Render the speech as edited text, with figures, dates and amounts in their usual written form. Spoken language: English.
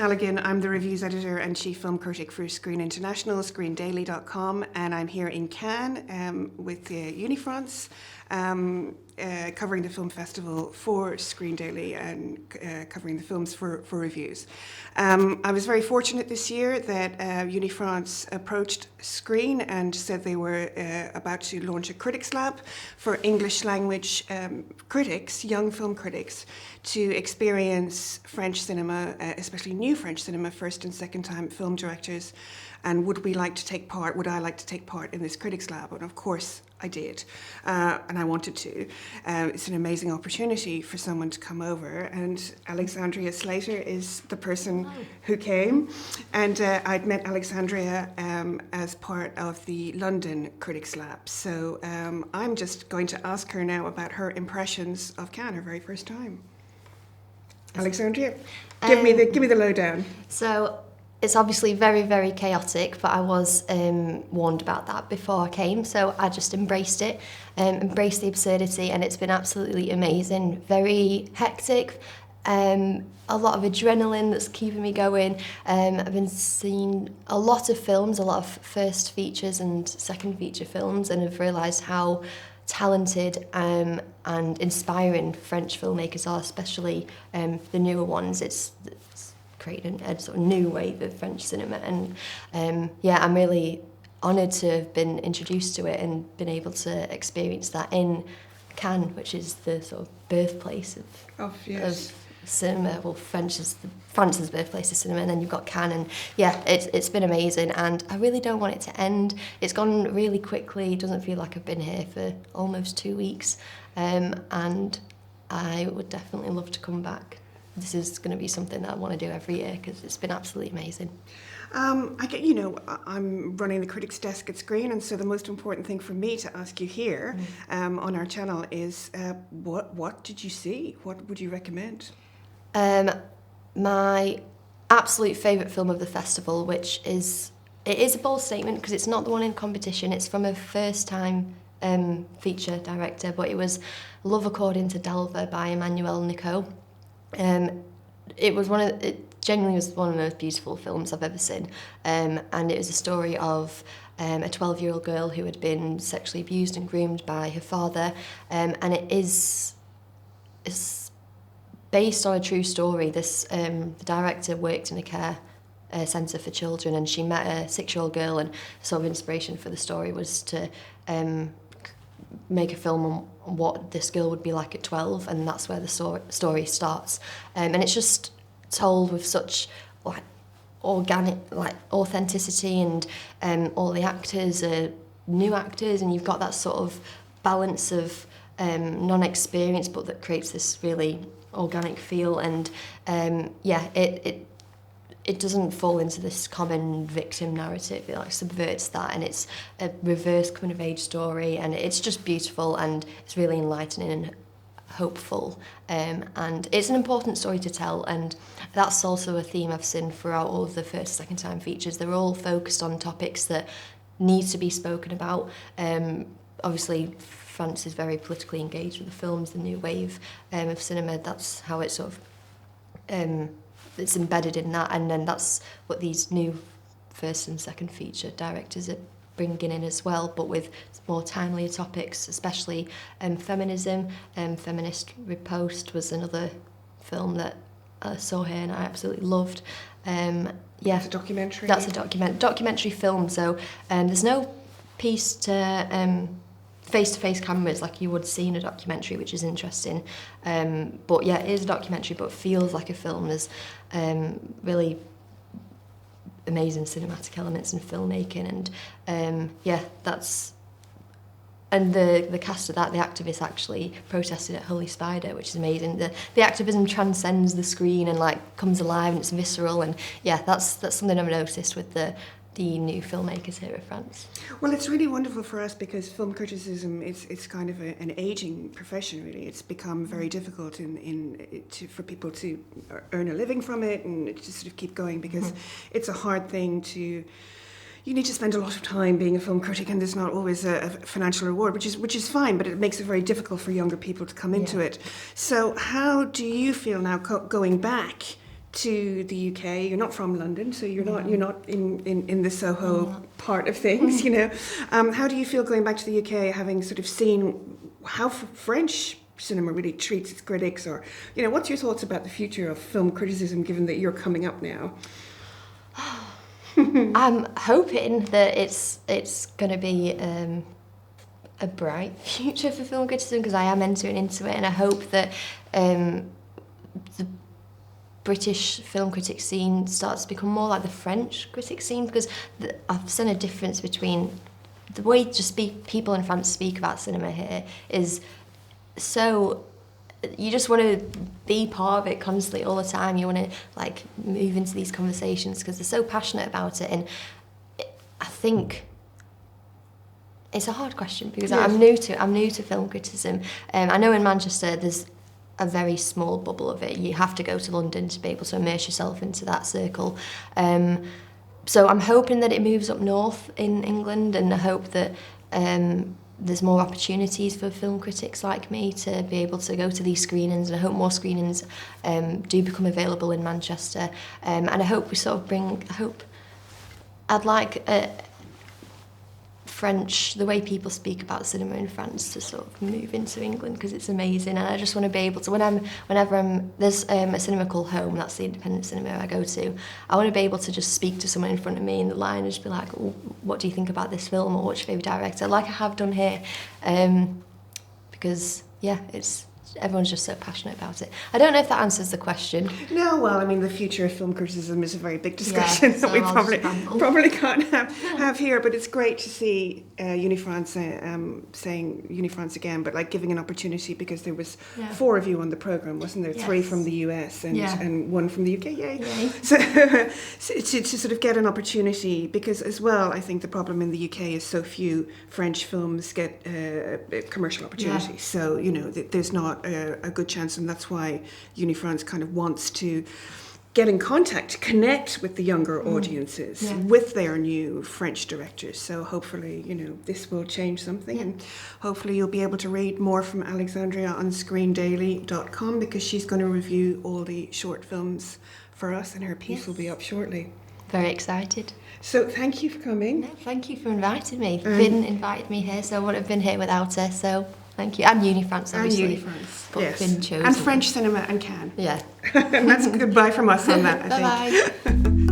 Halligan. I'm the reviews editor and chief film critic for Screen International, screendaily.com, and I'm here in Cannes with Unifrance, covering the film festival for Screen Daily and covering the films for reviews. I was very fortunate this year that Unifrance approached Screen and said they were about to launch a critics lab for English language critics, young film critics, to experience French cinema, especially new French cinema, first and second time film directors. And would I like to take part in this critics lab? And of course I did, and I wanted to. It's an amazing opportunity for someone to come over, and Alexandra Slater is the person who came. And I'd met Alexandra as part of the London Critics Lab. So I'm just going to ask her now about her impressions of Cannes, her very first time. Alexandra, give me the lowdown. So it's obviously very, very chaotic, but I was warned about that before I came, so I just embraced it, embraced the absurdity, and it's been absolutely amazing. Very hectic, a lot of adrenaline that's keeping me going. I've been seeing a lot of films, a lot of first features and second feature films, and I've realised how talented and inspiring French filmmakers are, especially the newer ones. It's creating a sort of new wave of French cinema, and I'm really honoured to have been introduced to it and been able to experience that in Cannes, which is the sort of birthplace of cinema. Well, France's birthplace of cinema, and then you've got Cannes, and it's been amazing, and I really don't want it to end. It's gone really quickly. It doesn't feel like I've been here for almost 2 weeks, and I would definitely love to come back. This is going to be something that I want to do every year because it's been absolutely amazing. I'm running the critics desk at Screen, and so the most important thing for me to ask you here on our channel is what did you see? What would you recommend? My absolute favourite film of the festival, which is a bold statement because it's not the one in competition. It's from a first-time feature director, but it was Love According to Delver by Emmanuel Nicot. It genuinely was one of the most beautiful films I've ever seen, and it was a story of a 12-year-old girl who had been sexually abused and groomed by her father, and it's based on a true story. The director worked in a care centre for children, and she met a 6-year-old girl, and sort of inspiration for the story was to make a film on what this girl would be like at 12, and that's where the story starts. And it's just told with such organic authenticity, and all the actors are new actors, and you've got that sort of balance of non-experience, but that creates this really organic feel. And it doesn't fall into this common victim narrative. It subverts that, and it's a reverse coming-of-age story, and it's just beautiful, and it's really enlightening and hopeful. And it's an important story to tell, and that's also a theme I've seen throughout all of the first, second-time features. They're all focused on topics that need to be spoken about. Obviously, France is very politically engaged with the films, the new wave of cinema. That's how it sort of... it's embedded in that, and then that's what these new first and second feature directors are bringing in as well, but with more timely topics, especially feminism. Feminist Riposte was another film that I saw here and I absolutely loved. It's a documentary. That's a documentary film, so there's no piece to face-to-face cameras like you would see in a documentary, which is interesting. But yeah, it is a documentary, but feels like a film. There's really amazing cinematic elements in filmmaking, and and the cast of that, the activists actually protested at Holy Spider, which is amazing. The activism transcends the screen and comes alive, and it's visceral, and that's something I've noticed with the new filmmakers here in France. Well, it's really wonderful for us because film criticism it's kind of an aging profession, really. It's become very difficult for people to earn a living from it and to sort of keep going, because it's a hard thing to... You need to spend a lot of time being a film critic, and there's not always a financial reward, which is fine, but it makes it very difficult for younger people to come into it. So how do you feel now going back to the UK. You're not from London, so you're not in the Soho part of things, you know. How do you feel going back to the UK, having sort of seen how French cinema really treats its critics, or, you know, what's your thoughts about the future of film criticism, given that you're coming up now? I'm hoping that it's going to be a bright future for film criticism, because I am entering into it, and I hope that the British film critic scene starts to become more like the French critic scene, because I've seen a difference between the way people in France speak about cinema here is so. You just want to be part of it constantly, all the time. You want to like move into these conversations because they're so passionate about it. And I think it's a hard question because I'm new to film criticism. I know in Manchester there's a very small bubble of it. You have to go to London to be able to immerse yourself into that circle. So I'm hoping that it moves up north in England, and I hope that there's more opportunities for film critics like me to be able to go to these screenings, and I hope more screenings do become available in Manchester. And I hope we sort of I'd like French, the way people speak about cinema in France, to sort of move into England, because it's amazing, and I just want to be able to, whenever there's a cinema called Home, that's the independent cinema I go to, I want to be able to just speak to someone in front of me in the line and just be like, oh, what do you think about this film, or what's your favourite director, like I have done here, because everyone's just so passionate about it. I don't know if that answers the question. No, well, I mean, the future of film criticism is a very big discussion that we probably can't have here, but it's great to see Unifrance saying Unifrance again, but like giving an opportunity, because there was 4 of you on the programme, wasn't there? 3 from the US and 1 from the UK, yay. So to sort of get an opportunity, because as well, I think the problem in the UK is so few French films get commercial opportunities. So, you know, there's not a good chance, and that's why Unifrance kind of wants to get in contact, connect with the younger audiences, with their new French directors. So hopefully, you know, this will change something, and hopefully you'll be able to read more from Alexandra on screendaily.com, because she's going to review all the short films for us, and her piece will be up shortly. Very excited. So thank you for coming. No, thank you for inviting me. Finn invited me here, so I wouldn't have been here without her, so thank you. And Unifrance, obviously. And Unifrance, but yes. Finn chose and French cinema and Cannes. Yeah. And that's goodbye from us on that, I think. Bye-bye.